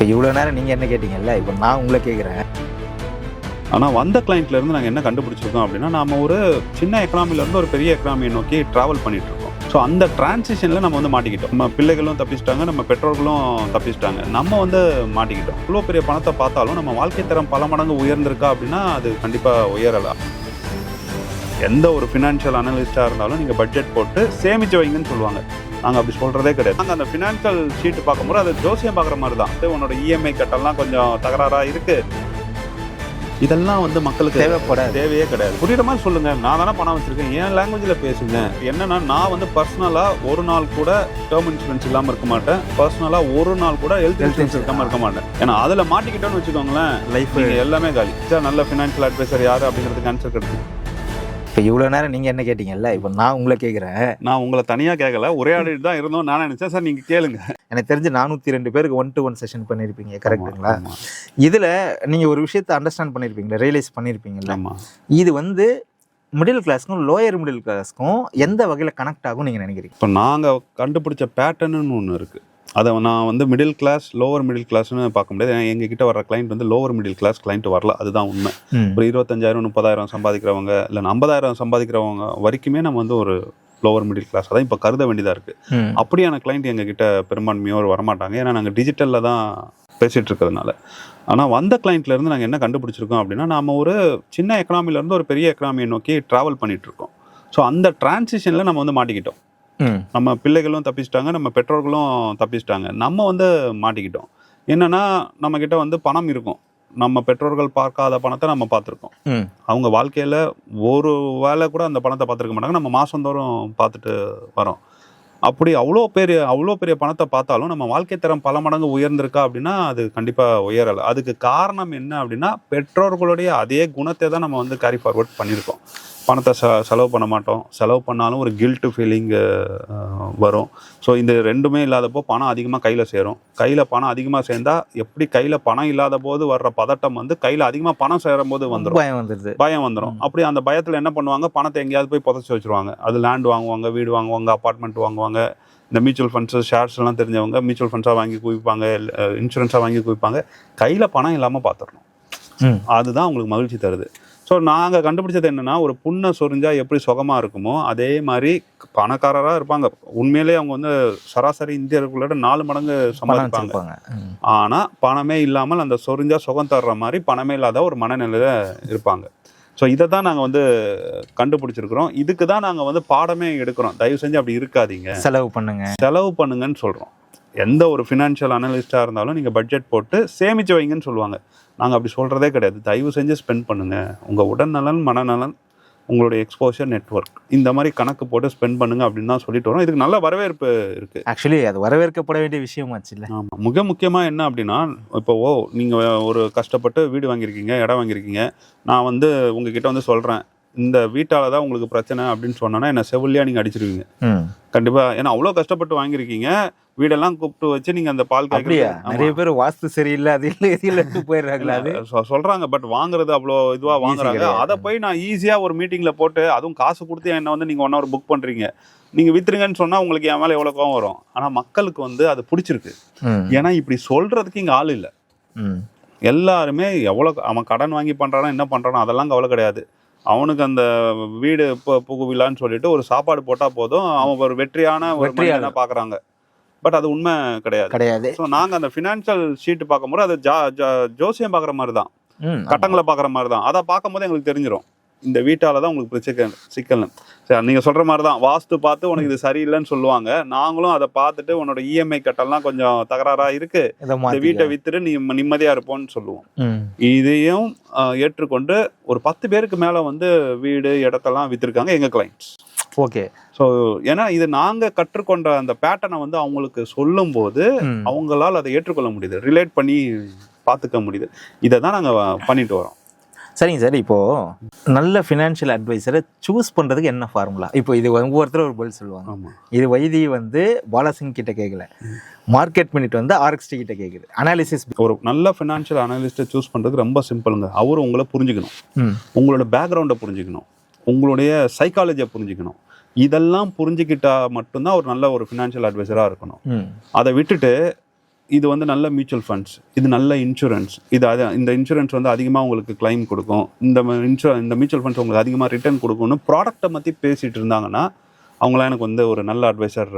இப்போ இவ்வளோ நேரம் நீங்கள் என்ன கேட்டீங்கல்ல, இப்போ நான் உங்களை கேட்குறேன். ஆனால் வந்த கிளைண்ட்லேருந்து நாங்கள் என்ன கண்டுபிடிச்சிருக்கோம் அப்படின்னா, நம்ம ஒரு சின்ன எக்கனாமிலேருந்து ஒரு பெரிய எக்கனாமியை நோக்கி ட்ராவல் பண்ணிட்டு இருக்கோம். ஸோ அந்த டிரான்சிஷனில் நம்ம வந்து மாட்டிக்கிட்டோம். நம்ம பிள்ளைகளும் தப்பிச்சிட்டாங்க, நம்ம பெற்றோர்களும் தப்பிச்சிட்டாங்க, நம்ம வந்து மாட்டிக்கிட்டோம். இவ்வளோ பெரிய பணத்தை பார்த்தாலும் நம்ம வாழ்க்கை தரம் பல மடங்கு உயர்ந்திருக்கா அப்படின்னா அது கண்டிப்பாக உயரலாம். எந்த ஒரு ஃபினான்ஷியல் அனலிஸ்டாக இருந்தாலும் நீங்கள் பட்ஜெட் போட்டு சேமிச்சு வைங்கன்னு சொல்லுவாங்க. நாங்கள் அப்படி சொல்கிறதே கிடையாது. நாங்கள் அந்த ஃபினான்ஷியல் ஷீட்டு பார்க்கும்போது அது ஜோசியம் பார்க்குற மாதிரி தான். உன்னோட இஎம்ஐ கட்டெல்லாம் கொஞ்சம் தகராறாக இருக்குது, இதெல்லாம் வந்து மக்களுக்கு தேவையே கிடையாது. புரியுற மாதிரி சொல்லுங்கள். நான் தானே பணம் வச்சுருக்கேன், என் லாங்குவேஜில் பேசுங்க. என்னன்னா, நான் வந்து பர்சனலாக ஒரு நாள் கூட டேர்ம் இன்சூரன்ஸ் இல்லாமல் இருக்க மாட்டேன், பர்சனலாக ஒரு நாள் கூட ஹெல்த் இன்சூரன்ஸ் இருக்காமல் இருக்க மாட்டேன். ஏன்னா அதில் மாட்டிக்கிட்டோன்னு வச்சுக்கோங்களேன், லைஃப் எல்லாமே காலி. நல்ல ஃபினான்ஷியல் அட்வைசர் யார் அப்படிங்கிறதுக்கு ஆன்சர் கிடைக்கும். இப்போ இவ்வளோ நேரம் நீங்கள் என்ன கேட்டீங்கல்ல, இப்போ நான் உங்களை கேட்குறேன். நான் உங்களை தனியாக கேட்கல, உரையாடிட்டு தான் இருந்தோம். நான் நினச்சேன் சார் நீங்கள் கேளுங்க. எனக்கு தெரிஞ்சு 402 பேருக்கு 1-to-1 செஷன் பண்ணியிருப்பீங்க, கரெக்டுங்களா? இதில் நீங்கள் ஒரு விஷயத்தை அண்டர்ஸ்டாண்ட் பண்ணியிருப்பீங்களா, ரியலைஸ் பண்ணியிருப்பீங்களா? இது வந்து மிடில் கிளாஸ்க்கும் லோயர் மிடில் கிளாஸ்க்கும் எந்த வகையில் கனெக்ட் ஆகும் நீங்கள் நினைக்கிறீங்க? இப்போ நாங்கள் கண்டுபிடிச்ச பேட்டர்னு ஒன்று இருக்குது. அதை நான் வந்து மிடில் கிளாஸ் லோவர் மிடில் கிளாஸ்னு பார்க்க முடியாது. ஏன்னா எங்ககிட்ட வர கிளைண்ட் வந்து லோவர் மிடில் கிளாஸ் கிளைண்ட் வரல, அதுதான் உண்மை. ஒரு 25,000-30,000 சம்பாதிக்கிறவங்க இல்லை 50,000 சம்பாதிக்கிறவங்க வரைக்குமே நம்ம வந்து ஒரு லோவர் மிடில் கிளாஸ் அதான் இப்போ கருத வேண்டியதாக இருக்குது. அப்படியான கிளைண்ட் எங்ககிட்ட பெரும்பான்மையோர் வரமாட்டாங்க, ஏன்னா நாங்கள் டிஜிட்டலில் தான் பேசிகிட்டு இருக்கிறதுனால. ஆனால் வந்த கிளைண்ட்லேருந்து நாங்கள் என்ன கண்டுபிடிச்சிருக்கோம் அப்படின்னா, நாம் ஒரு சின்ன எக்கனாமிலேருந்து ஒரு பெரிய எக்கனாமியை நோக்கி ட்ராவல் பண்ணிகிட்ருக்கோம். ஸோ அந்த டிரான்சிஷனில் நம்ம வந்து மாட்டிக்கிட்டோம். நம்ம பிள்ளைகளும் தப்பிச்சிட்டாங்க, நம்ம பெற்றோர்களும் தப்பிச்சிட்டாங்க, நம்ம வந்து மாட்டிக்கிட்டோம். என்னன்னா, நம்மக்கிட்ட வந்து பணம் இருக்கும், நம்ம பெற்றோர்கள் பார்க்காத பணத்தை நம்ம பார்த்துருக்கோம். அவங்க வாழ்க்கையில் ஒரு வேலை கூட அந்த பணத்தை பார்த்துருக்க மாட்டாங்க, நம்ம மாதந்தோறும் பார்த்துட்டு வரோம். அப்படி அவ்வளோ பெரிய பணத்தை பார்த்தாலும் நம்ம வாழ்க்கை தரம் பல மடங்கு உயர்ந்திருக்கா அப்படின்னா அது கண்டிப்பாக உயரலை. அதுக்கு காரணம் என்ன அப்படின்னா, பெற்றோர்களுடைய அதே குணத்தை தான் நம்ம வந்து கேரி ஃபார்வர்ட் பண்ணியிருக்கோம். பணத்தை செலவு பண்ண மாட்டோம், செலவு பண்ணாலும் ஒரு கில்ட்டு ஃபீலிங் வரும். ஸோ இந்த ரெண்டுமே இல்லாதப்போ பணம் அதிகமாக கையில் சேரும். கையில் பணம் அதிகமாக சேர்ந்தால் எப்படி கையில் பணம் இல்லாத போது வர்ற பதட்டம் வந்து கையில் அதிகமாக பணம் சேரும் போது பயம் வந்துடும். அப்படி அந்த பயத்தில் என்ன பண்ணுவாங்க, பணத்தை எங்கேயாவது போய் புதைச்சி வச்சுருவாங்க. அது லேண்ட் வாங்குவாங்க, வீடு வாங்குவாங்க, அப்பார்ட்மெண்ட் வாங்குவாங்க. இந்த மியூச்சுவல் ஃபண்ட்ஸு ஷேர்ஸ் எல்லாம் தெரிஞ்சவங்க மியூச்சுவல் ஃபண்ட்ஸாக வாங்கி குவிப்பாங்க, இன்சூரன்ஸாக வாங்கி குவிப்பாங்க. கையில் பணம் இல்லாமல் பார்த்துடணும், அதுதான் அவங்களுக்கு மகிழ்ச்சி தருது. ஸோ நாங்கள் கண்டுபிடிச்சது என்னென்னா, ஒரு புண்ணை சொரிஞ்சால் எப்படி சுகமாக இருக்குமோ அதே மாதிரி பணக்காரராக இருப்பாங்க. உண்மையிலே அவங்க வந்து சராசரி இந்தியர்களோட 4 மடங்கு சம்பாதிப்பாங்க. ஆனால் பணமே இல்லாமல் அந்த சொரிஞ்சா சுகம் தர்ற மாதிரி பணமே இல்லாத ஒரு மனநிலையில் இருப்பாங்க. ஸோ இதை தான் நாங்கள் வந்து கண்டுபிடிச்சிருக்கிறோம். இதுக்கு தான் நாங்கள் வந்து பாடமே எடுக்கிறோம். தயவு செஞ்சு அப்படி இருக்காதீங்க, செலவு பண்ணுங்கன்னு சொல்கிறோம். எந்த ஒரு ஃபினான்ஷியல் அனலிஸ்டாக இருந்தாலும் நீங்கள் பட்ஜெட் போட்டு சேமித்து வைங்கன்னு சொல்லுவாங்க. நாங்கள் அப்படி சொல்கிறதே கிடையாது. தயவு செஞ்சு ஸ்பெண்ட் பண்ணுங்கள். உங்கள் உடல்நலன், மனநலன், உங்களுடைய எக்ஸ்போஷர், நெட்வொர்க், இந்த மாதிரி கணக்கு போட்டு ஸ்பெண்ட் பண்ணுங்க அப்படின்னு தான் சொல்லிட்டு வரோம். இதுக்கு நல்ல வரவேற்பு இருக்குது. ஆக்சுவலி அது வரவேற்கப்பட வேண்டிய விஷயமாச்சு இல்லை? ஆமாம். மிக முக்கியமாக என்ன அப்படின்னா, இப்போ நீங்கள் ஒரு கஷ்டப்பட்டு வீடு வாங்கியிருக்கீங்க, இடம் வாங்கியிருக்கீங்க. நான் வந்து உங்ககிட்ட வந்து சொல்கிறேன், இந்த வீட்டால் தான் உங்களுக்கு பிரச்சனை அப்படின்னு சொன்னோன்னா என்ன செவிலியாக நீங்கள் அடிச்சிருவீங்க கண்டிப்பாக. ஏன்னா அவ்வளோ கஷ்டப்பட்டு வாங்கியிருக்கீங்க, வீடெல்லாம் கூப்பிட்டு வச்சு நீங்கள் அந்த பால் காய்கறி நிறைய பேர் வாஸ்து சரியில்லை அது இல்லை போயிடுறாங்களா அது சொல்கிறாங்க. பட் வாங்குறது அவ்வளோ இதுவாக வாங்குறாங்க. அதை போய் நான் ஈஸியாக ஒரு மீட்டிங்கில் போட்டு, அதுவும் காசு கொடுத்து என்ன வந்து நீங்கள் 1 hour புக் பண்ணுறீங்க, நீங்கள் வித்துருங்கன்னு சொன்னால் உங்களுக்கு என் மேலே எவ்வளோ கோவம் வரும். ஆனால் மக்களுக்கு வந்து அது பிடிச்சிருக்கு. ஏன்னா இப்படி சொல்கிறதுக்கு இங்கே ஆள் இல்லை. எல்லாருமே எவ்வளோ அவன் கடன் வாங்கி பண்ணுறானோ என்ன பண்ணுறானோ அதெல்லாம் கவலை கிடையாது. அவனுக்கு அந்த வீடு புகுவிலான்னு சொல்லிட்டு ஒரு சாப்பாடு போட்டால் போதும், அவன் ஒரு வெற்றியான பார்க்குறாங்க. பட் அது உண்மை கிடையாது. ஸோ நாங்கள் அந்த ஃபினான்ஷியல் ஷீட்டு பார்க்கும்போது அது ஜோசியம் பார்க்குற மாதிரி தான், கட்டங்களை பார்க்குற மாதிரி தான். அதை பார்க்கும்போது எங்களுக்கு தெரிஞ்சிடும் இந்த வீட்டால் தான் உங்களுக்கு சிக்கல்னு. சரி, நீங்கள் சொல்கிற மாதிரி தான் வாஸ்து பார்த்து உனக்கு இது சரியில்லைன்னு சொல்லுவாங்க. நாங்களும் அதை பார்த்துட்டு உன்னோட இஎம்ஐ கட்டெல்லாம் கொஞ்சம் தகராறாக இருக்குது, இந்த வீட்டை விற்றுட்டு நீ நிம்மதியாக இருப்போன்னு சொல்லுவோம். இதையும் ஏற்றுக்கொண்டு ஒரு 10 பேருக்கு மேலே வந்து வீடு இடத்தெல்லாம் விற்றுருக்காங்க எங்கள் கிளைண்ட்ஸ். ஓகே. ஸோ ஏன்னா இது நாங்கள் கற்றுக்கொண்ட அந்த பேட்டர்னை வந்து அவங்களுக்கு சொல்லும்போது அவங்களால் அதை ஏற்றுக்கொள்ள முடியுது, ரிலேட் பண்ணி பார்த்துக்க முடியுது. இதை தான் நாங்கள் பண்ணிட்டு வரோம். சரிங்க சார், இப்போது நல்ல ஃபினான்ஷியல் அட்வைசரை சூஸ் பண்ணுறதுக்கு என்ன ஃபார்முலா? இப்போ இது ஒவ்வொருத்தரும் ஒரு பதில் சொல்லுவாங்க. இது வைத்தி வந்து பாலாசிங் கிட்ட கேட்கல, மார்க்கெட் மினிட் வந்து RXT கிட்ட கேட்குது. அனாலிசிஸ். ஒரு நல்ல ஃபினான்ஷியல் அனாலிஸ்ட்டை சூஸ் பண்ணுறதுக்கு ரொம்ப சிம்பிளுங்க. அவர் உங்களை புரிஞ்சுக்கணும், உங்களோட பேக்ரவுண்டை புரிஞ்சுக்கணும், உங்களுடைய சைக்காலஜியை புரிஞ்சுக்கணும். இதெல்லாம் புரிஞ்சுக்கிட்டா மட்டும்தான் ஒரு நல்ல ஒரு ஃபினான்ஷியல் அட்வைசராக இருக்கணும். அதை விட்டுட்டு இது வந்து நல்ல மியூச்சுவல் ஃபண்ட்ஸ், இது நல்ல இன்சூரன்ஸ், இந்த இன்சூரன்ஸ் வந்து அதிகமாக உங்களுக்கு கிளைம் கொடுக்கும், இந்த மியூச்சுவல் ஃபண்ட்ஸ் உங்களுக்கு அதிகமாக ரிட்டர்ன் கொடுக்கும்னு ப்ராடக்ட்டை பற்றி பேசிகிட்டு இருந்தாங்கன்னா அவங்களாம் எனக்கு வந்து ஒரு நல்ல அட்வைசர்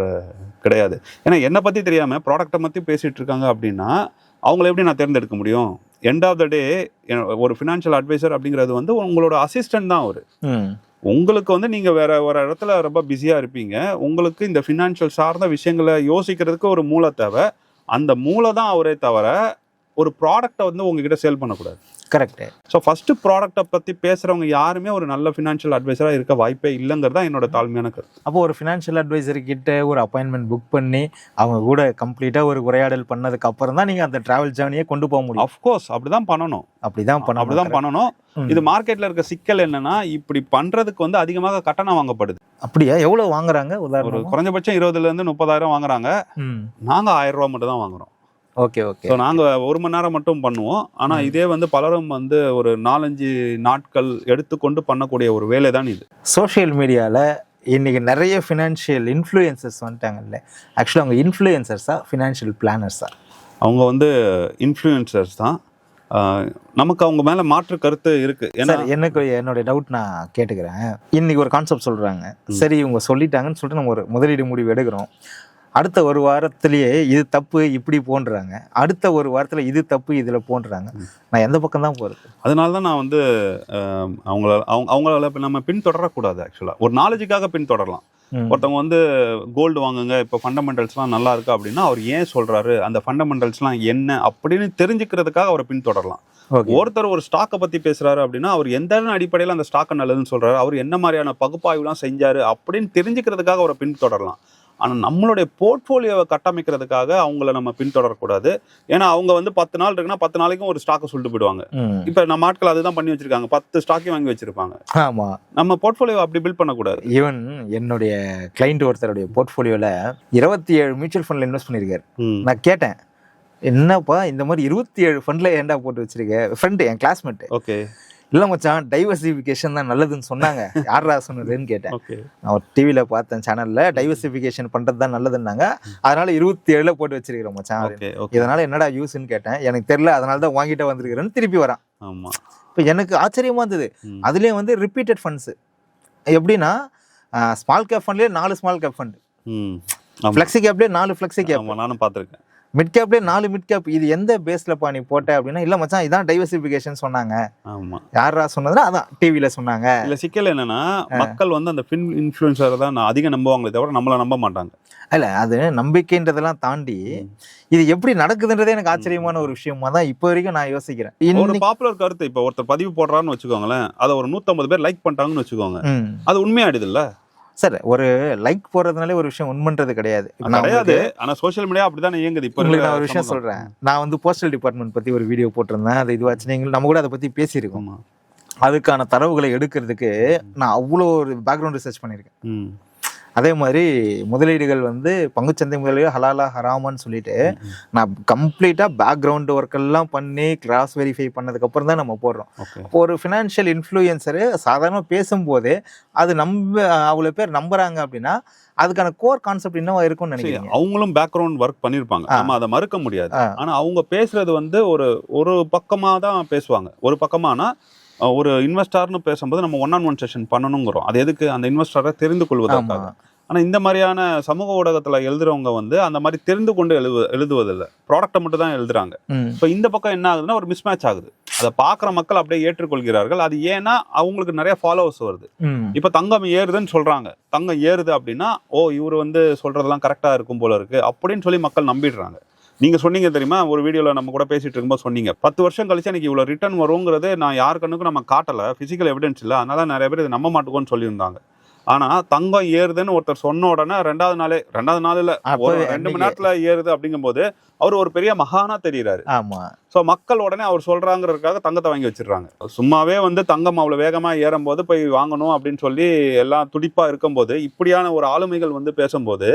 கிடையாது. ஏன்னா என்னை பற்றி தெரியாமல் ப்ராடக்ட்டை பற்றி பேசிகிட்டு இருக்காங்க அப்படின்னா அவங்கள எப்படி நான் தேர்ந்தெடுக்க முடியும்? எண்ட் ஆஃப் த டே ஒரு ஃபினான்ஷியல் அட்வைசர் அப்படிங்கிறது வந்து உங்களோட அசிஸ்டன்ட் தான் அவர். உங்களுக்கு வந்து நீங்கள் வேற ஒரு இடத்துல ரொம்ப பிஸியாக இருப்பீங்க, உங்களுக்கு இந்த ஃபினான்ஷியல் சார்ந்த விஷயங்களை யோசிக்கிறதுக்கு ஒரு மூளை தேவை. அந்த மூளை தான் அவரே தவிர ஒரு ப்ராடக்டை வந்து உங்ககிட்ட சேல் பண்ணக்கூடாது. கரெக்டு. ஸோ ஃபஸ்ட்டு ப்ராடக்டை பற்றி பேசுகிறவங்க யாருமே ஒரு நல்ல ஃபினான்ஷியல் அட்வைசராக இருக்க வாய்ப்பே இல்லைங்கிறது தான் என்னோட தாழ்மையான கருத்து. அப்போ ஒரு ஃபினான்ஷியல் அட்வைசர் கிட்ட ஒரு அப்பாயின்மெண்ட் புக் பண்ணி அவங்க கூட கம்ப்ளீட்டாக ஒரு உரையாடல் பண்ணதுக்கு அப்புறம் தான் நீங்கள் அந்த டிராவல் ஜேர்னியை கொண்டு போக முடியும். அஃப்கோர்ஸ் அப்படி தான் பண்ணணும். அப்படிதான் பண்ணணும். இது மார்க்கெட்டில் இருக்க சிக்கல் என்னன்னா, இப்படி பண்ணுறதுக்கு வந்து அதிகமாக கட்டணம் வாங்கப்படுது. அப்படியா? எவ்வளோ வாங்குறாங்க? ஒரு குறைஞ்சபட்சம் 20,000 to 30,000 வாங்குறாங்க. நாங்கள் 1000 ரூபா மட்டும் தான் வாங்குறோம். ஓகே. ஸோ நாங்கள் 1 மணி நேரம் மட்டும் பண்ணுவோம். ஆனால் இதே வந்து பலரும் வந்து ஒரு 4-5 நாட்கள் எடுத்துக்கொண்டு பண்ணக்கூடிய ஒரு வேலை தான் இது. சோஷியல் மீடியாவில் இன்றைக்கி நிறைய ஃபினான்ஷியல் இன்ஃப்ளூயன்சர்ஸ் வந்துட்டாங்கல்ல, ஆக்சுவலாக அவங்க இன்ஃப்ளூயன்சர்ஸா ஃபினான்ஷியல் பிளானர்ஸா? அவங்க வந்து இன்ஃப்ளூயன்சர்ஸ் தான். நமக்கு அவங்க மேலே மாற்று கருத்து இருக்குது. ஏன்னா எனக்கு என்னுடைய டவுட் நான் கேட்டுக்கிறேன். இன்றைக்கி ஒரு கான்செப்ட் சொல்கிறாங்க, சரி இவங்க சொல்லிட்டாங்கன்னு சொல்லிட்டு நம்ம ஒரு முதலீடு முடிவு எடுக்கிறோம். அடுத்த ஒரு வாரத்திலேயே இது தப்பு இப்படி போன்றாங்க, அடுத்த ஒரு வாரத்தில் இது தப்பு இதில் போன்றாங்க. நான் எந்த பக்கம் தான் போகிறது? அதனால தான் நான் வந்து அவங்கள நம்ம பின்தொடரக்கூடாது. ஆக்சுவலாக ஒரு நாலேஜுக்காக பின்தொடரலாம். ஒருத்தவங்க வந்து கோல்டு வாங்குங்க, இப்போ ஃபண்டமெண்டல்ஸ்லாம் நல்லா இருக்கு அப்படின்னா அவர் ஏன் சொல்கிறாரு, அந்த ஃபண்டமெண்டல்ஸ்லாம் என்ன அப்படின்னு தெரிஞ்சுக்கிறதுக்காக அவரை பின்தொடரலாம். ஒருத்தர் ஒரு ஸ்டாக்கை பற்றி பேசுகிறாரு அப்படின்னா அவர் எந்த அடிப்படையில் அந்த ஸ்டாக்கை நல்லதுன்னு சொல்கிறாரு, அவர் என்ன மாதிரியான பகுப்பாய்வுலாம் செஞ்சார் அப்படின்னு தெரிஞ்சுக்கிறதுக்காக அவரை பின்தொடரலாம். ஆனால் நம்மளுடைய போர்ட்ஃபோலியோவை கட்டமைக்கிறதுக்காக அவங்கள நம்ம பின்தொடரக்கூடாது. ஏன்னா அவங்க வந்து 10 நாள் இருக்குன்னா 10 நாளைக்கும் ஒரு ஸ்டாக்கை சொல்லிட்டு போயிடுவாங்க. இப்போ நம்ம ஆட்கள் அதுதான் பண்ணி வச்சிருக்காங்க, 10 ஸ்டாக்கையும் வாங்கி வச்சிருப்பாங்க. ஆமாம், நம்ம போர்ட்ஃபோலியோ அப்படி பில்ட் பண்ணக்கூடாது. ஈவன் என்னுடைய கிளைண்ட் ஒருத்தருடைய போர்ட்ஃபோலியோவில் 27 மியூச்சுவல் ஃபண்டில் இன்வெஸ்ட் பண்ணியிருக்காரு. நான் கேட்டேன், என்னப்பா இந்த மாதிரி 27 ஃபண்டில் ஏண்டா போட்டு வச்சிருக்கேன்? ஃப்ரெண்டு, என் கிளாஸ்மேட்டு. ஓகே. இல்லை மச்சான், டைவர்சிஃபிகேஷன் தான் நல்லதுன்னு சொன்னாங்க. யாரா சொன்னதுன்னு கேட்டேன். நான் ஒரு டிவியில் பார்த்தேன் சேனலில், டைவர்சிஃபிகேஷன் பண்ணுறது தான் நல்லதுன்னாங்க, அதனால 27 போட்டு வச்சிருக்கிறோம் மச்சான். இதனால என்னடா யூஸ்ன்னு கேட்டேன். எனக்கு தெரியல, அதனால தான் வாங்கிட்டு வந்திருக்கிறேன்னு திருப்பி வரான். ஆமாம். இப்போ எனக்கு ஆச்சரியமாக இருந்தது. அதுலேயும் வந்து ரிப்பீட்டட் ஃபண்ட்ஸு. எப்படின்னா ஸ்மால் கேப் ஃபண்ட்லேயே 4 ஸ்மால் கேப் ஃபண்டு, ஃப்ளெக்ஸி கேப்லேயே 4 ஃப்ளெக்ஸி கேப். நானும் பார்த்துருக்கேன். மிட் கேப்லேயே 4 மிட் கேப். இது எந்த பேஸில் நீ போட்ட அப்படின்னா, இல்லை மச்சான் இதான் டைவர்சிஃபிகேஷன் சொன்னாங்க. ஆமாம். யாரா சொன்னதுன்னா அதான் டிவியில் சொன்னாங்க. இல்லை, சிக்கல் என்னன்னா மக்கள் வந்து அந்த ஃபின் இன்ஃப்ளூயன்சரை தான் அதிகம் நம்புவாங்களே தவிர நம்மளை நம்ப மாட்டாங்க. இல்லை, அது நம்பிக்கைன்றதெல்லாம் தாண்டி இது எப்படி நடக்குதுன்றதே எனக்கு ஆச்சரியமான ஒரு விஷயமா தான் இப்போ வரைக்கும் நான் யோசிக்கிறேன். ஒரு பாப்புலர் கருத்து இப்போ ஒருத்தர் பதிவு போடுறான்னு வச்சுக்கோங்களேன், அதை ஒரு 150 பேர் லைக் பண்ணிட்டாங்கன்னு வச்சுக்கோங்க, அது உண்மையாயிடுது இல்லை சார்? ஒரு லைக் போடுறதுனாலே ஒரு விஷயம் உண்மைன்றது கிடையாது. ஆனால் சோஷியல் மீடியா அப்படிதான் இயங்குது. இப்போ நான் ஒரு விஷயம் சொல்கிறேன். நான் வந்து போஸ்டல் டிபார்ட்மெண்ட் பற்றி ஒரு வீடியோ போட்டிருந்தேன். அது இதுவாச்சு, நீங்கள் நம்ம கூட அதை பற்றி பேசியிருக்கோம். அதுக்கான தரவுகளை எடுக்கிறதுக்கு நான் அவ்வளோ ஒரு பேக்ரவுண்ட் ரிசர்ச் பண்ணியிருக்கேன். அதே மாதிரி முதலீடுகள் வந்து பங்குச்சந்தை முதலீடு ஹலாலா ஹராமான்னு சொல்லிட்டு நான் கம்ப்ளீட்டாக பேக்ரவுண்ட் ஒர்க்கெல்லாம் பண்ணி கிராஸ் வெரிஃபை பண்ணதுக்கப்புறம் தான் நம்ம போடுறோம். இப்போ ஒரு ஃபினான்ஷியல் இன்ஃப்ளூயன்சரு சாதாரணமாக பேசும்போதே அது அவ்வளோ பேர் நம்புறாங்க அப்படின்னா அதுக்கான கோர் கான்செப்ட் என்னவா இருக்கும்னு நினைக்கிறேன். அவங்களும் பேக்ரவுண்ட் ஒர்க் பண்ணியிருப்பாங்க, நம்ம அதை மறுக்க முடியாது. ஆனால் அவங்க பேசுறது வந்து ஒரு பக்கமாக தான் பேசுவாங்க. ஒரு பக்கமானா ஒரு இன்வெஸ்டர்னு பேசும்போது நம்ம 1-on-1 செஷன் பண்ணணுங்கிறோம். அது எதுக்கு? அந்த இன்வெஸ்டரை தெரிந்து கொள்வதற்காக. ஆனால் இந்த மாதிரியான சமூக ஊடகத்தில் எழுதுறவங்க வந்து அந்த மாதிரி தெரிந்து கொண்டு எழுதுவதில்லை, ப்ராடக்டை மட்டும் தான் எழுதுறாங்க. இப்போ இந்த பக்கம் என்ன ஆகுதுன்னா ஒரு மிஸ்மேட்ச் ஆகுது. அதை பார்க்குற மக்கள் அப்படியே ஏற்றுக்கொள்கிறார்கள். அது ஏன்னா அவங்களுக்கு நிறைய ஃபாலோவர்ஸ் வருது. இப்போ தங்கம் ஏறுதுன்னு சொல்றாங்க, தங்கம் ஏறுது அப்படின்னா இவர் வந்து சொல்றதெல்லாம் கரெக்டாக இருக்கும் போல இருக்கு அப்படின்னு சொல்லி மக்கள் நம்பிடுறாங்க. நீங்க சொன்னீங்க தெரியுமா, ஒரு வீடியோவில் நம்ம கூட பேசிட்டு இருக்கும்போது சொன்னீங்க, 10 வருஷம் கழிச்சு எனக்கு இவ்வளோ ரிட்டர்ன் வருங்கிறது நான் யார் கண்ணுக்கும் நம்ம காட்டலை, ஃபிசிக்கல் எவிடன்ஸ் இல்லை, அதனால நிறைய பேர் இதை நம்ப மாட்டோம்னு சொல்லியிருந்தாங்க. ஆனால் தங்கம் ஏறுதுன்னு ஒருத்தர் சொன்ன உடனே ரெண்டாவது நாள் இல்லை, ஒரு 2 மணி நேரத்தில் ஏறுது அப்படிங்கும்போது அவர் ஒரு பெரிய மகானா தெரிகிறாரு. ஸோ மக்கள் உடனே அவர் சொல்றாங்கிறதுக்காக தங்கத்தை வாங்கி வச்சிடுறாங்க. சும்மாவே வந்து தங்கம் அவ்வளோ வேகமாக ஏறும்போது போய் வாங்கணும் அப்படின்னு சொல்லி எல்லாம் துடிப்பாக இருக்கும்போது இப்படியான ஒரு ஆளுமைகள் வந்து பேசும்போது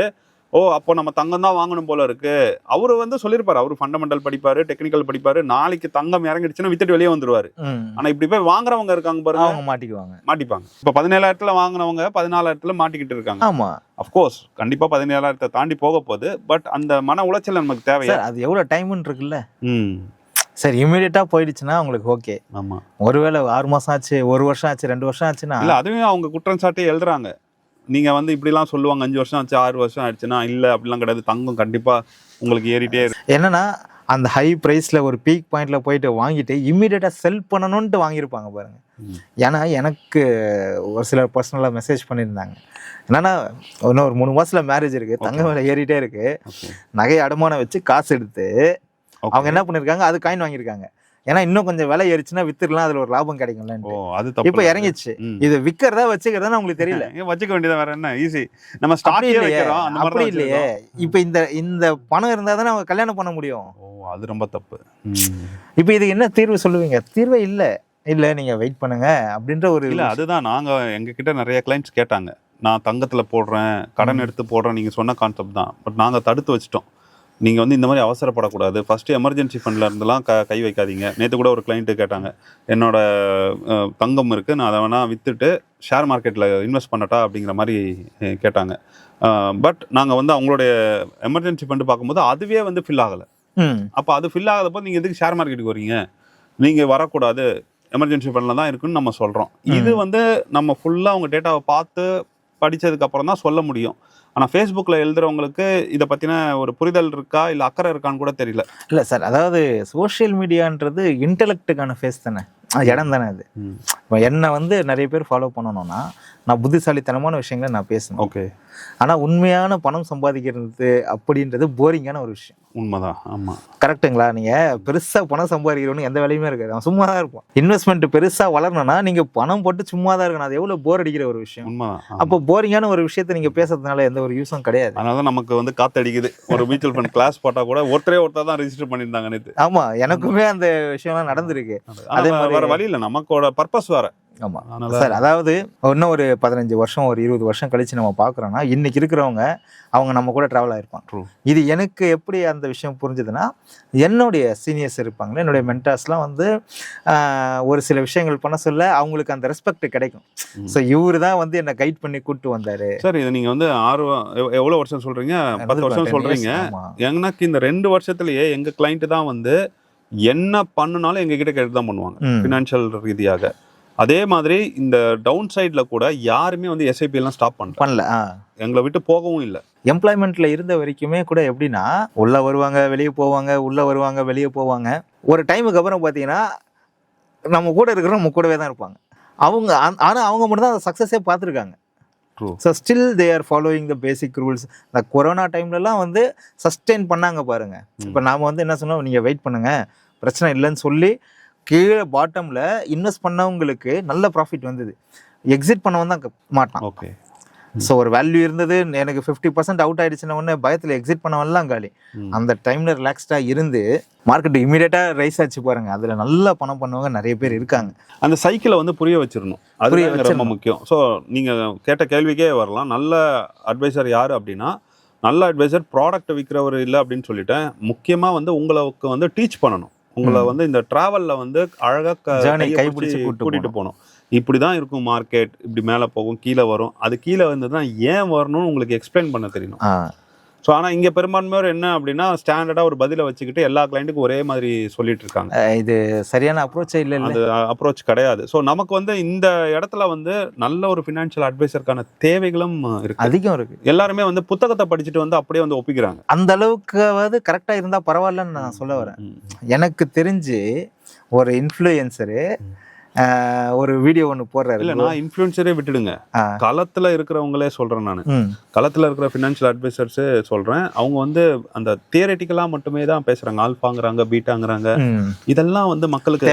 ஓ அப்போ நம்ம தங்கம் தான் வாங்கணும் போல இருக்கு. அவரு வந்து சொல்லியிருப்பாரு, அவரு ஃபண்டமெண்டல் படிப்பாரு, டெக்னிக்கல் படிப்பாரு, நாளைக்கு தங்கம் இறங்கிடுச்சுன்னா வித்துட்டு வெளியே வந்துருவாரு. ஆனா இப்படி போய் வாங்குறவங்க இருக்காங்க பாருங்க, அவங்க மாட்டிப்பாங்க. இப்ப 17,000 வாங்கினவங்க 14,000 மாட்டிக்கிட்டு இருக்காங்க. ஆமா, அஃப்கோர்ஸ் கண்டிப்பா 17,000 தாண்டி போக போகுது. பட் அந்த மன உளைச்சல் நமக்கு தேவையா? அது எவ்வளவு டைம்னு இருக்குல்ல. சரி, இமீடியட்டா போயிடுச்சுன்னா உங்களுக்கு ஓகே. ஆமா, ஒருவேளை 6 மாசம் ஆச்சு, 1 வருஷம் ஆச்சு, 2 வருஷம் ஆச்சுன்னா இல்ல அதுவே அவங்க குற்றம் சாட்டி எழுதுறாங்க. நீங்க வந்து இப்படிலாம் சொல்லுவாங்க, 5 வருஷம் ஆச்சு 6 வருஷம் ஆயிடுச்சுன்னா. இல்ல அப்படிலாம் கிடையாது, தங்கம் கண்டிப்பா உங்களுக்கு ஏறிட்டே இருக்கு. என்னன்னா அந்த ஹை ப்ரைஸ்ல ஒரு பீக் பாயிண்ட்ல போயிட்டு வாங்கிட்டு இம்மீடியட்டா செல் பண்ணணும்ட்டு வாங்கியிருப்பாங்க பாருங்க. ஏன்னா எனக்கு ஒரு சிலர் பர்சனலாக மெசேஜ் பண்ணியிருந்தாங்க, என்னன்னா இன்னும் ஒரு 3 மாசத்துல மேரேஜ் இருக்கு, தங்க விலை ஏறிட்டே இருக்கு, நகையை அடமானம் வச்சு காசு எடுத்து அவங்க என்ன பண்ணிருக்காங்க, அது காயின் வாங்கியிருக்காங்க. ஏன்னா இன்னும் கொஞ்சம் விலை ஏறிச்சுன்னா வித்துடலாம், அதுல ஒரு லாபம் கிடைக்கும்ல. இப்ப இறங்கிச்சு. இது விக்கிறதா வச்சுக்கிறதா உங்களுக்கு தெரியல, வச்சுக்க வேண்டியதா வேற என்ன ஈஸி. நம்ம ஸ்டார்டிங்ல வைக்கிறோம், அந்த மாதிரி அப்படி இல்லையே. இப்ப இந்த பணம் இருந்தா தானே அவங்க கல்யாணம் பண்ண முடியும். அது ரொம்ப தப்பு. இப்ப இதுக்கு என்ன தீர்வு சொல்லுவீங்க? தீர்வே இல்ல நீங்க வெயிட் பண்ணுங்க அப்படின்ற ஒரு இல்ல. அதுதான் நாங்க எங்க கிட்ட நிறைய கிளைண்ட்ஸ் கேட்டாங்க, நான் தங்கத்துல போடுறேன், கடன் எடுத்து போடுறேன், நீங்க சொன்ன கான்செப்ட் தான். பட் நாங்க தடுத்து வச்சிட்டோம். நீங்கள் வந்து இந்த மாதிரி அவசரப்படக்கூடாது, ஃபஸ்ட்டு எமர்ஜென்சி ஃபண்டில் இருந்தெல்லாம் கை வைக்காதீங்க. நேற்று கூட ஒரு கிளைண்ட்டு கேட்டாங்க, என்னோட தங்கம் இருக்குது, நான் அதை வேணால் விற்றுட்டு ஷேர் மார்க்கெட்டில் இன்வெஸ்ட் பண்ணட்டா அப்படிங்கிற மாதிரி கேட்டாங்க. பட் நாங்கள் வந்து அவங்களுடைய எமர்ஜென்சி ஃபண்டு பார்க்கும்போது அதுவே வந்து ஃபில் ஆகலை. அப்போ அது ஃபில் ஆகாத போது நீங்கள் எதுக்கு ஷேர் மார்க்கெட்டுக்கு வரீங்க, நீங்கள் வரக்கூடாது, எமர்ஜென்சி ஃபண்டில் தான் இருக்குன்னு நம்ம சொல்கிறோம். இது வந்து நம்ம ஃபுல்லாக அவங்க டேட்டாவை பார்த்து படித்ததுக்கப்புறம் தான் சொல்ல முடியும். ஆனால் ஃபேஸ்புக்கில் எழுதுறவங்களுக்கு இதை பற்றின ஒரு புரிதல் இருக்கா இல்லை அக்கறை இருக்கான்னு கூட தெரியல. இல்லை சார், அதாவது சோஷியல் மீடியான்றது இன்டெலெக்டுக்கான ஃபேஸ் தானே, இடம் தானே அது. இப்போ என்னை வந்து நிறைய பேர் ஃபாலோ பண்ணணும்னா நான் புத்திசாலித்தனமான விஷயங்களை நான் பேசணும். ஓகே. ஆனால் உண்மையான பணம் சம்பாதிக்கிறது அப்படின்றது போரிங்கான ஒரு விஷயம். உண்மைதான். ஆமாம், கரெக்டுங்களா? நீங்கள் பெருசாக பணம் சம்பாதிக்கிறவனு எந்த வேலையுமே இருக்காது, அவன் சும்மா தான் இருப்பான். இன்வெஸ்ட்மெண்ட் பெருசாக வளரணும்னா நீங்கள் பணம் போட்டு சும்மா தான் இருக்கணும். அது எவ்வளோ போர் அடிக்கிற ஒரு விஷயம். உண்மைதான். அப்போ போரிங்கான ஒரு விஷயத்தை நீங்கள் பேசுறதுனால எந்த ஒரு யூஸும் கிடையாது. அதனால தான் நமக்கு வந்து காத்தடிக்குது. ஒரு மியூச்சுவல் ஃபண்ட் கிளாஸ் போட்டால் கூட ஒருத்தர் தான் ரெஜிஸ்டர் பண்ணியிருந்தாங்க நேற்று. ஆமாம், எனக்குமே அந்த விஷயம்லாம் நடந்திருக்கு. அதே மாதிரி வேறு வழி இல்லை, நமக்கோட பர்பஸ் வேறு. ஆமாம் சார், அதாவது இன்னும் ஒரு 15 வருஷம் ஒரு 20 வருஷம் கழிச்சு நம்ம பார்க்குறோன்னா இன்னைக்கு இருக்கிறவங்க அவங்க நம்ம கூட ட்ராவல் ஆகிருப்பாங்க. இது எனக்கு எப்படி அந்த விஷயம் புரிஞ்சுதுன்னா, என்னுடைய சீனியர்ஸ் இருப்பாங்களே, என்னுடைய மென்டார்ஸ்லாம் வந்து ஒரு சில விஷயங்கள் பண்ண சொல்ல அவங்களுக்கு அந்த ரெஸ்பெக்ட் கிடைக்கும். ஸோ இவரு தான் வந்து என்னை கைட் பண்ணி கூப்பிட்டு வந்தார். சார் இது நீங்கள் வந்து எவ்வளோ வருஷம் சொல்கிறீங்க? 10 வருஷம் சொல்கிறீங்க. எனக்கு இந்த 2 வருஷத்துலேயே எங்கள் கிளைண்ட்டு தான் வந்து என்ன பண்ணுனாலும் எங்ககிட்ட கேட்டு தான் பண்ணுவாங்க ஃபினான்ஷியல் ரீதியாக. அதே மாதிரி இந்த டவுன் சைடில் கூட யாருமே வந்து எஸ்ஐபி எல்லாம் ஸ்டாப் பண்ணல, எங்களை விட்டு போகவும் இல்லை. எம்ப்ளாய்மெண்ட்ல இருந்த வரைக்குமே கூட எப்படின்னா உள்ள வருவாங்க வெளியே போவாங்க, உள்ள வருவாங்க வெளியே போவாங்க. ஒரு டைமுக்கு அப்புறம் பார்த்தீங்கன்னா நம்ம கூட இருக்கிறோம், நம்ம கூடவே தான் இருப்பாங்க அவங்க. ஆனால் அவங்க மட்டும் தான் அதை சக்ஸஸே பார்த்துருக்காங்க. So still they are following the basic rules. இந்த கொரோனா டைம்லலாம் வந்து சஸ்டெயின் பண்ணாங்க பாருங்க. இப்போ நாம் வந்து என்ன சொன்னோம், நீங்கள் வெயிட் பண்ணுங்க பிரச்சனை இல்லைன்னு சொல்லி கீழே பாட்டமில் இன்வெஸ்ட் பண்ணவங்களுக்கு நல்ல ப்ராஃபிட் வந்தது. எக்ஸிட் பண்ணவன் தான் மாட்டான். ஓகே. ஸோ ஒரு வேல்யூ இருந்தது, எனக்கு 50% அவுட் ஆகிடுச்சுன்னா உடனே பயத்தில் எக்ஸிட் பண்ணவெல்லாம் காலி. அந்த டைமில் ரிலாக்ஸ்டாக இருந்து மார்க்கெட் இமீடியட்டாக ரைஸ் ஆச்சு பாருங்க, அதில் நல்லா பணம் பண்ணவங்க நிறைய பேர் இருக்காங்க. அந்த சைக்கிளை வந்து புரிய வச்சிடணும், அது ரொம்ப முக்கியம். ஸோ நீங்கள் கேட்ட கேள்விக்கே வரலாம், நல்ல அட்வைசர் யார் அப்படின்னா, நல்ல அட்வைசர் ப்ராடக்ட் விற்கிறவர் இல்லை அப்படின்னு சொல்லிட்டேன். முக்கியமாக வந்து உங்களுக்கு வந்து டீச் பண்ணணும், உங்களை வந்து இந்த டிராவலில் வந்து அழகாக கைப்பிடிச்சு கூட்டிகிட்டு போகணும். இப்படி தான் இருக்கும் மார்க்கெட், இப்படி மேலே போகும் கீழே வரும், அது கீழே வந்து தான் ஏன் வரணும்னு உங்களுக்கு எக்ஸ்பிளைன் பண்ண தெரியணும். ஸோ ஆனால் இங்கே பெரும்பான்மையோர் என்ன அப்படின்னா ஸ்டாண்டர்டாக ஒரு பதிலை வச்சுக்கிட்டு எல்லா கிளைண்ட்டுக்கும் ஒரே மாதிரி சொல்லிட்டு இருக்காங்க. இது சரியான அப்ரோச்சே இல்லை, அது அப்ரோச் கிடையாது. ஸோ நமக்கு வந்து இந்த இடத்துல வந்து நல்ல ஒரு ஃபினான்ஷியல் அட்வைசருக்கான தேவைகளும் இருக்கு, அதிகம் இருக்கு. எல்லாருமே வந்து புத்தகத்தை படிச்சுட்டு வந்து அப்படியே வந்து ஒப்பிக்கிறாங்க. அந்த அளவுக்கு கரெக்டாக இருந்தால் பரவாயில்லன்னு நான் சொல்ல வரேன். எனக்கு தெரிஞ்சு ஒரு இன்ஃப்ளூயன்சரு ஒரு வீடியோ ஒன்று போடுறாரு. இல்லை, நான் இன்ஃப்ளூயன்சரே விட்டுடுங்க, களத்தில் இருக்கிறவங்களே சொல்கிறேன். நான் களத்தில் இருக்கிற ஃபினான்ஷியல் அட்வைசர்ஸே சொல்கிறேன். அவங்க வந்து அந்த தியரட்டிக்கலாக மட்டுமே தான் பேசுகிறாங்க, ஆல்ஃபாங்கிறாங்க பீட்டாங்கிறாங்க. இதெல்லாம் வந்து மக்களுக்கு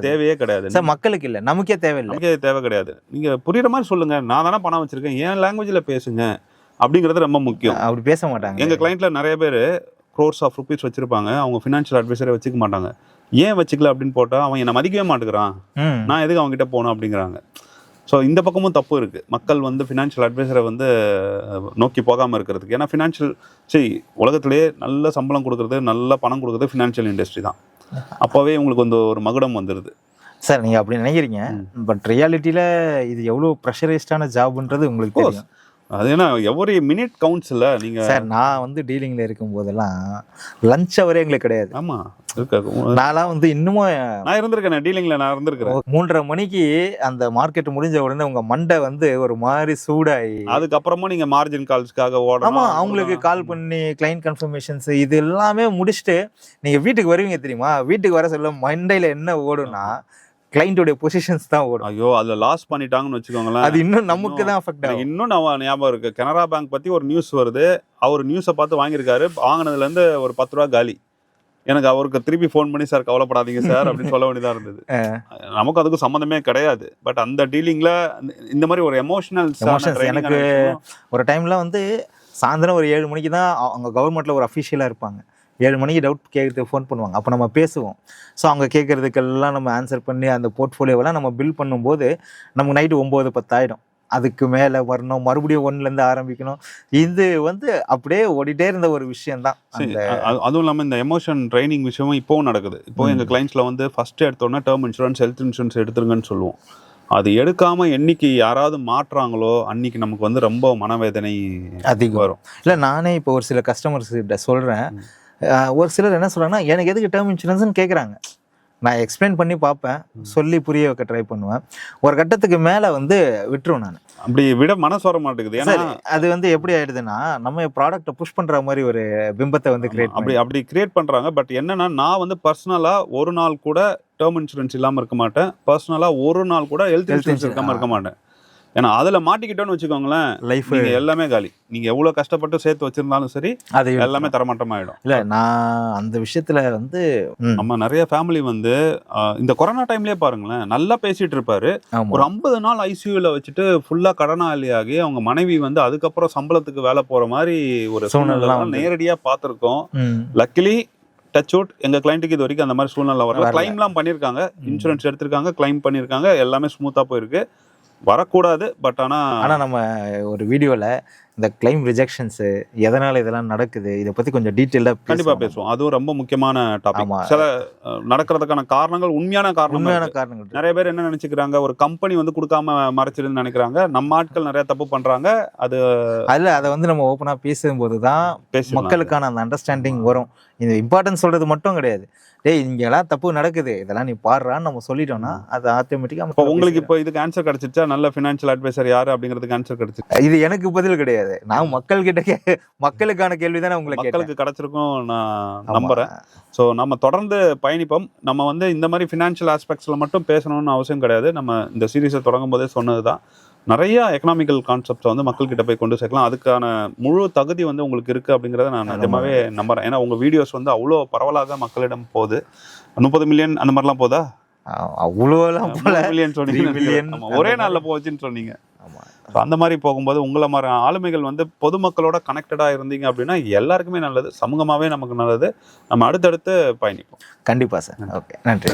தேவையே கிடையாது. சார் மக்களுக்கு இல்லை, நமக்கே தேவையில்லை, நமக்கே தேவை கிடையாது. நீங்கள் புரியுற மாதிரி சொல்லுங்கள், நான் தானே பணம் வச்சுருக்கேன், என் லாங்குவேஜில் பேசுங்க அப்படிங்கிறது ரொம்ப முக்கியம். அப்படி பேச மாட்டாங்க. எங்கள் கிளைண்ட்டில் நிறைய பேர் க்ரோர்ஸ் ஆஃப் ருபீஸ் வச்சுருப்பாங்க, அவங்க ஃபினான்ஷியல் அட்வைசரே வச்சுக்க மாட்டாங்க. ஏன் வச்சுக்கல அப்படின்னு போட்டால் அவன் என்னை மதிக்கவே மாட்டேங்கிறான், நான் எதுக்கு அவங்ககிட்ட போகணும் அப்படிங்கிறாங்க. ஸோ இந்த பக்கமும் தப்பு இருக்குது. மக்கள் வந்து ஃபினான்ஷியல் அட்வைசரை வந்து நோக்கி போகாமல் இருக்கிறதுக்கு. ஏன்னா ஃபினான்ஷியல் உலகத்திலேயே நல்ல சம்பளம் கொடுக்குறது, நல்ல பணம் கொடுக்குறது ஃபினான்ஷியல் இண்டஸ்ட்ரி தான். அப்போவே உங்களுக்கு வந்து ஒரு மகுடம் வந்துடுது. சார் நீங்கள் அப்படி நினைக்கிறீங்க, பட் ரியாலிட்டியில் இது எவ்வளோ ப்ரெஷரைஸ்டான ஜாப்ன்றது உங்களுக்கு தெரியும். அது ஏன்னா எவ்வளோ மினிட் கவுண்ட்ஸில் நீங்கள் சார் நான் வந்து டீலிங்கில் இருக்கும் போதெல்லாம் லஞ்ச் அவரே எங்களுக்கு கிடையாது. ஆமாம், நான்லாம் வந்து இன்னமும் நான் இருந்திருக்கேன் டீலிங்கில், நான் இருந்திருக்கிறேன். 3:30 மணிக்கு அந்த மார்க்கெட் முடிஞ்ச உடனே உங்கள் மண்டை வந்து ஒரு மாதிரி சூடாகி அதுக்கப்புறமா நீங்கள் மார்ஜின் கால்ஸ்க்காக ஓடணும். ஆமாம், அவங்களுக்கு கால் பண்ணி கிளைண்ட் கன்ஃபர்மேஷன்ஸ் இது எல்லாமே முடிச்சுட்டு நீங்கள் வீட்டுக்கு வருவீங்க தெரியுமா? வீட்டுக்கு வர சொல்ல மண்டையில் என்ன ஓடும்னா கிளைண்டோட பொசிஷன்ஸ் தான் ஓடும். ஐயோ, அதுல லாஸ் பண்ணிட்டாங்கன்னு வச்சுக்கோங்களேன். அது இன்னும் நமக்கு தான் அஃபெக்ட் ஆகும். இன்னும் நான் ஞாபகம் இருக்கு, கனரா பேங்க் பத்தி ஒரு நியூஸ் வருது. அவர் நியூஸை பார்த்து வாங்கியிருக்காரு. வாங்கினதுல இருந்து ஒரு 10 ரூபா காலி. எனக்கு அவருக்கு திருப்பி ஃபோன் பண்ணி, சார் கவலைப்படாதீங்க சார் அப்படின்னு சொல்ல வேண்டியதாக இருந்தது. நமக்கு அதுக்கு சம்மந்தமே கிடையாது. பட் அந்த டீலிங்ல இந்த மாதிரி ஒரு எமோஷனல் எனக்கு ஒரு டைம்ல வந்து சாயந்தரம் ஒரு 7 மணிக்கு தான் அவங்க கவர்மெண்ட்ல ஒரு அஃபிஷியலாக இருப்பாங்க. 7 மணிக்கு டவுட் கேட்குறதுக்கு ஃபோன் பண்ணுவாங்க. அப்போ நம்ம பேசுவோம். ஸோ அவங்க கேட்குறதுக்கெல்லாம் நம்ம ஆன்சர் பண்ணி அந்த போர்ட்ஃபோலியோவெல்லாம் நம்ம பில்ட் பண்ணும்போது நமக்கு நைட்டு 9-10 ஆகிடும். அதுக்கு மேலே வரணும், மறுபடியும் 1லேருந்து ஆரம்பிக்கணும். இது வந்து அப்படியே ஓடிட்டே இருந்த ஒரு விஷயம்தான். அதுவும் இல்லாமல் இந்த எமோஷன் ட்ரைனிங் விஷயமும் இப்போவும் நடக்குது. இப்போ எங்கள் கிளைண்ட்ஸில் வந்து ஃபஸ்ட்டு எடுத்தோன்னா டேர்ம் இன்சூரன்ஸ், ஹெல்த் இன்சூரன்ஸ் எடுத்துருங்கன்னு சொல்லுவோம். அது எடுக்காமல் என்னைக்கு யாராவது மாற்றுறாங்களோ அன்னைக்கு நமக்கு வந்து ரொம்ப மனவேதனை அதிகம் வரும். இல்லை, நானே இப்போ ஒரு சில கஸ்டமர்ஸ் கிட்ட சொல்கிறேன். ஒரு சிலர் என்ன சொல்கிறாங்கன்னா, எனக்கு எதுக்கு டேர்ம் இன்சூரன்ஸ்னு கேட்குறாங்க. நான் எக்ஸ்பிளைன் பண்ணி பார்ப்பேன், சொல்லி புரிய வைக்க ட்ரை பண்ணுவேன். ஒரு கட்டத்துக்கு மேலே வந்து விட்டுருவேன். நான் அப்படி விட மனசு வர மாட்டேங்குது. ஏன்னா அது வந்து எப்படி ஆயிடுதுன்னா, நம்ம ப்ராடக்ட்டை புஷ் பண்ணுற மாதிரி ஒரு பிம்பத்தை வந்து அப்படி கிரியேட் பண்ணுறாங்க. பட் என்னன்னா, நான் வந்து பர்சனலாக ஒரு நாள் கூட டேர்ம் இன்சூரன்ஸ் இல்லாமல் இருக்க மாட்டேன். பர்சனலாக ஒரு நாள் கூட ஹெல்த் இன்சூரன்ஸ் இருக்காமல் இருக்க மாட்டேன். ஏன்னா அதில் மாட்டிக்கிட்டோன்னு வச்சுக்கோங்களேன், லைஃப் எல்லாமே காலி. நீங்கள் எவ்வளோ கஷ்டப்பட்டு சேர்த்து வச்சிருந்தாலும் சரி, அது எல்லாமே தரமாட்டமாயிடும். இல்லை, நான் அந்த விஷயத்தில் வந்து நம்ம நிறைய ஃபேமிலி வந்து இந்த கொரோனா டைம்லேயே பாருங்களேன், நல்லா பேசிட்டு இருப்பாரு. ஒரு 50 நாள் ஐசியூவில் வச்சுட்டு ஃபுல்லாக கடனாளியாகி அவங்க மனைவி வந்து அதுக்கப்புறம் சம்பளத்துக்கு வேலை போகிற மாதிரி ஒரு சூழ்நிலை நேரடியாக பார்த்துருக்கோம். லக்கிலி டச் அவுட் எங்கள் கிளைண்ட்டுக்கு இது வரைக்கும் அந்த மாதிரி சூழ்நிலை வரல. கிளைம்லாம் பண்ணியிருக்காங்க, இன்சூரன்ஸ் எடுத்திருக்காங்க, கிளைம் பண்ணியிருக்காங்க, எல்லாமே ஸ்மூத்தாக போயிருக்கு. வரக்கூடாது. பட் ஆனால் நம்ம ஒரு வீடியோவில் இந்த கிளைம் ரிஜெக்ஷன்ஸு எதனால் இதெல்லாம் நடக்குது இதை பற்றி கொஞ்சம் டீட்டெயிலாக கண்டிப்பாக பேசுவோம். அதுவும் ரொம்ப முக்கியமான டாபிக். சில நடக்கிறதுக்கான காரணங்கள் உண்மையான காரணங்கள். நிறைய பேர் என்ன நினச்சிக்கிறாங்க, ஒரு கம்பெனி வந்து கொடுக்காம மறைச்சிருன்னு நினைக்கிறாங்க. நம்ம ஆட்கள் நிறைய தப்பு பண்ணுறாங்க. அதை வந்து நம்ம ஓப்பனாக பேசும்போது தான் மக்களுக்கான அந்த அண்டர்ஸ்டாண்டிங் வரும். இந்த இம்பார்ட்டன்ஸ் சொல்கிறது மட்டும் கிடையாது. டேய், இங்கெல்லாம் தப்பு நடக்குது, இதெல்லாம் நீ பாடுறான்னு நம்ம சொல்லிட்டோம்னா அது ஆட்டோமேட்டிக்காக. இப்போ உங்களுக்கு இப்போ இதுக்கு ஆன்சர் கிடைச்சிச்சா? நல்ல ஃபினான்ஷியல் அட்வைசர் யாரு அப்படிங்கிறதுக்கு ஆன்சர் கிடைச்சிச்சு? இது எனக்கு பதில் கிடையாது. நான் மக்களுக்கான கேள்வி தானே உங்களுக்கு கிடைச்சிருக்கும் நான் நம்புறேன். ஸோ நம்ம தொடர்ந்து பயணிப்போம். நம்ம வந்து இந்த மாதிரி ஃபினான்ஷியல் ஆஸ்பெக்ட்ஸில் மட்டும் பேசணும்னு அவசியம் கிடையாது. நம்ம இந்த சீரீஸை தொடங்கும் போதே சொன்னது தான், நிறைய எக்கனாமிக்கல் கான்செப்ட்ஸை வந்து மக்கள்கிட்ட போய் கொண்டு சேர்க்கலாம். அதுக்கான முழு தகுதி வந்து உங்களுக்கு இருக்குது அப்படிங்கிறத நான் நிஜமாவே நம்புறேன். ஏன்னா உங்கள் வீடியோஸ் வந்து அவ்வளோ பரவலாக மக்களிடம் போகுது. 30 மில்லியன் அந்த மாதிரிலாம் போதா? அவ்வளோலாம் மில்லியன் சொன்னீங்க, ஒரே நாளில் போச்சுன்னு சொன்னீங்க. அந்த மாதிரி போகும்போது உங்களை மாதிரி ஆளுமைகள் வந்து பொதுமக்களோட கனெக்டடாக இருந்தீங்க அப்படின்னா எல்லாருக்குமே நல்லது, சமூகமாகவே நமக்கு நல்லது. நம்ம அடுத்தடுத்து பயணிப்போம். கண்டிப்பாக சார். ஓகே, நன்றி.